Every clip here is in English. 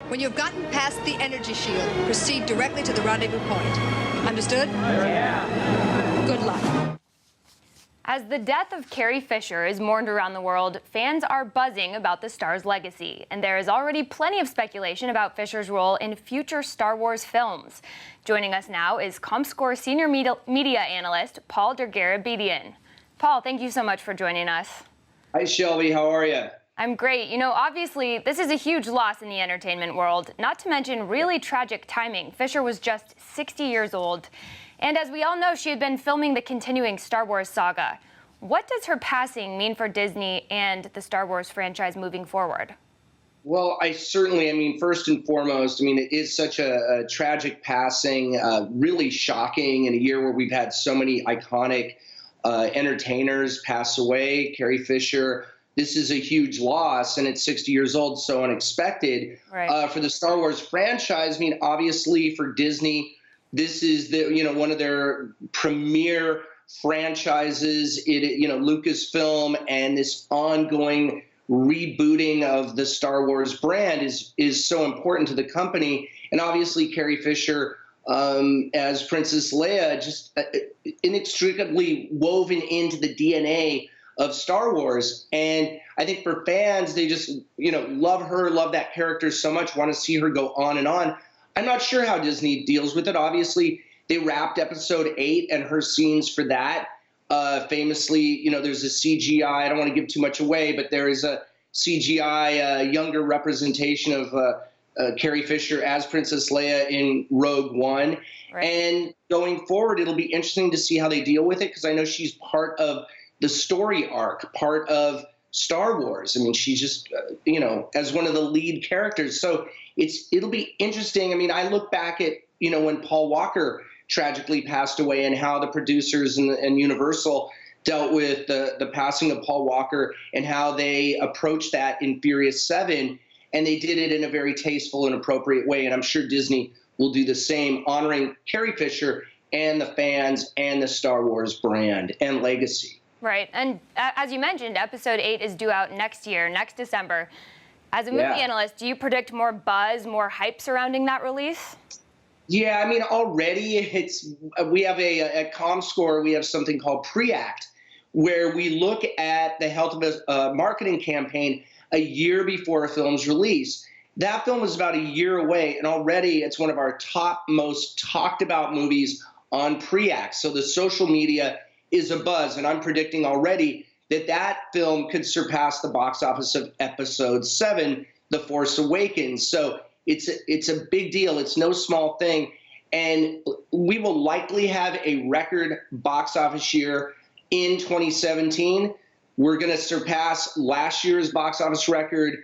When you have gotten past the energy shield, proceed directly to the rendezvous point. Understood? Yeah. Good luck. As the death of Carrie Fisher is mourned around the world, fans are buzzing about the star's legacy, and there is already plenty of speculation about Fisher's role in future Star Wars films. Joining us now is ComScore senior media analyst Paul Dergarabedian. Paul, thank you so much for joining us. Hi, Shelby. How are you? I'm great. You know, obviously, this is a huge loss in the entertainment world, not to mention really tragic timing. Fisher was just 60 years old. And as we all know, she had been filming the continuing Star Wars saga. What does her passing mean for Disney and the Star Wars franchise moving forward? Well, first and foremost, it is such a tragic passing, really shocking in a year where we've had so many iconic entertainers pass away. Carrie Fisher, this is a huge loss, and at 60 years old, so unexpected. Right. For the Star Wars franchise, obviously for Disney, this is one of their premier franchises. Lucasfilm, and this ongoing rebooting of the Star Wars brand is so important to the company. And obviously Carrie Fisher as Princess Leia, just inextricably woven into the DNA of Star Wars. And I think for fans, they just love her, love that character so much, want to see her go on and on. I'm not sure how Disney deals with it. Obviously, they wrapped episode 8 and her scenes for that. Famously, there's a CGI. I don't want to give too much away, but there is a CGI younger representation of Carrie Fisher as Princess Leia in Rogue One. Right. And going forward, it'll be interesting to see how they deal with it, because I know she's part of the story arc, part of Star Wars. She's just, as one of the lead characters. So it'll be interesting. I look back at, when Paul Walker tragically passed away and how the producers and Universal dealt with the passing of Paul Walker and how they approached that in Furious 7. And they did it in a very tasteful and appropriate way. And I'm sure Disney will do the same, honoring Carrie Fisher and the fans and the Star Wars brand and legacy. Right. And as you mentioned, episode 8 is due out next year, next December. As a movie analyst, do you predict more buzz, more hype surrounding that release? Yeah, already we have at ComScore, we have something called Pre-Act, where we look at the health of a marketing campaign a year before a film's release. That film is about a year away, and already it's one of our top most talked about movies on Pre-Act. So the social media is a buzz, and I'm predicting already that film could surpass the box office of episode 7, The Force Awakens. So it's a big deal. It's no small thing. And we will likely have a record box office year in 2017. We're going to surpass last year's box office record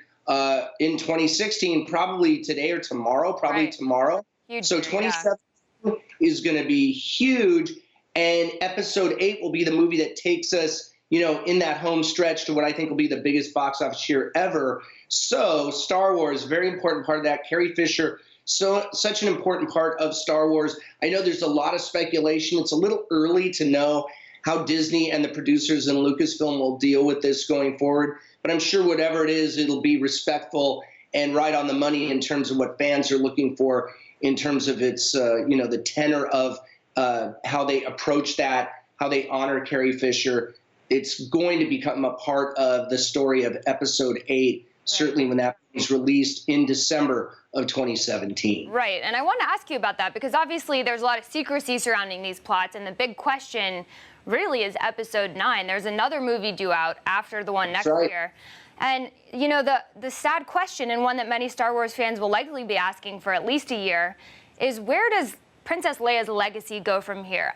in 2016, probably today or tomorrow, tomorrow. Huge So year, 2017 is going to be huge. And episode 8 will be the movie that takes us, in that home stretch to what I think will be the biggest box office year ever. So Star Wars, very important part of that. Carrie Fisher, such an important part of Star Wars. I know there's a lot of speculation. It's a little early to know how Disney and the producers and Lucasfilm will deal with this going forward. But I'm sure whatever it is, it'll be respectful and right on the money in terms of what fans are looking for, in terms of its, the tenor of how they approach that, how they honor Carrie Fisher. It's going to become a part of the story of episode 8, certainly when that is released in December of 2017. Right, and I want to ask you about that, because obviously there's a lot of secrecy surrounding these plots, and the big question really is episode 9. There's another movie due out after the one next year. And, the sad question, and one that many Star Wars fans will likely be asking for at least a year, is where does Princess Leia's legacy go from here?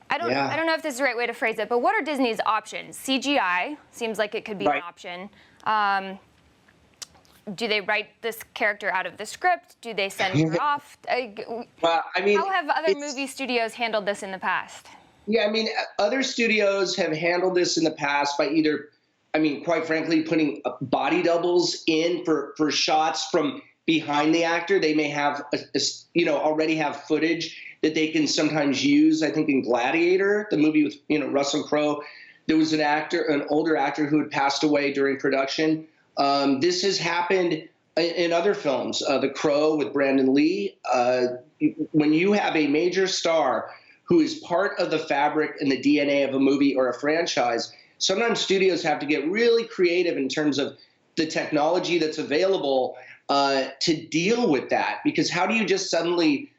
I don't know if this is the right way to phrase it, but what are Disney's options? CGI seems like it could be an option. Do they write this character out of the script? Do they send her off? Well, how have other movie studios handled this in the past? Yeah, other studios have handled this in the past by either, quite frankly, putting body doubles in for shots from behind the actor. They may have, already have footage that they can sometimes use. I think in Gladiator, the movie with, Russell Crowe, there was an older actor who had passed away during production. This has happened in other films, The Crow with Brandon Lee. When you have a major star who is part of the fabric and the DNA of a movie or a franchise, sometimes studios have to get really creative in terms of the technology that's available to deal with that. Because how do you just suddenly,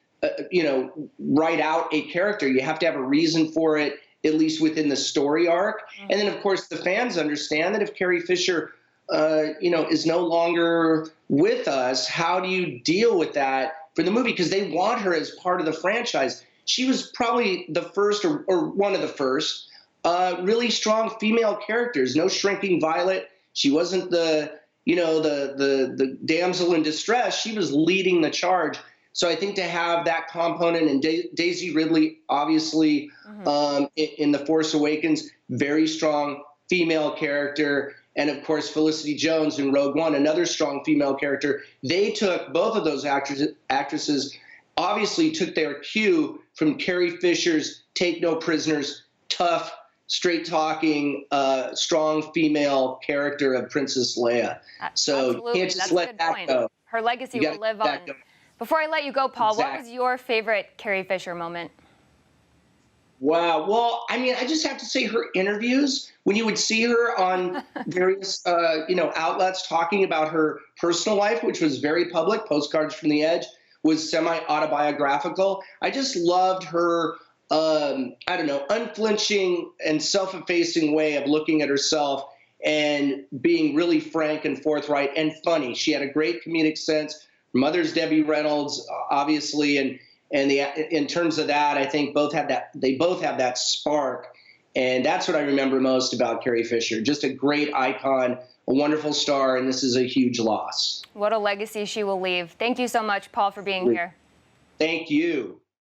write out a character? You have to have a reason for it, at least within the story arc. Mm-hmm. And then, of course, the fans understand that if Carrie Fisher, is no longer with us, how do you deal with that for the movie? Because they want her as part of the franchise. She was probably the first or one of the first really strong female characters. No Shrinking Violet. She wasn't the damsel in distress. She was leading the charge. So I think to have that component, and Daisy Ridley, obviously, in The Force Awakens, very strong female character. And of course, Felicity Jones in Rogue One, another strong female character. They took, both of those actresses obviously took their cue from Carrie Fisher's Take No Prisoners, tough, straight-talking, strong female character of Princess Leia. So absolutely. You can't just let that go. Her legacy will live on. Before I let you go, Paul, what was your favorite Carrie Fisher moment? Wow. Well, I mean, I just have to say her interviews, when you would see her on various, outlets talking about her personal life, which was very public, Postcards from the Edge, was semi-autobiographical. I just loved her, unflinching and self-effacing way of looking at herself and being really frank and forthright and funny. She had a great comedic sense. Her mother's Debbie Reynolds, obviously, and in terms of that, I think they both have that spark. And that's what I remember most about Carrie Fisher. Just a great icon, a wonderful star, and this is a huge loss. What a legacy she will leave. Thank you so much, Paul, for being here. Thank you.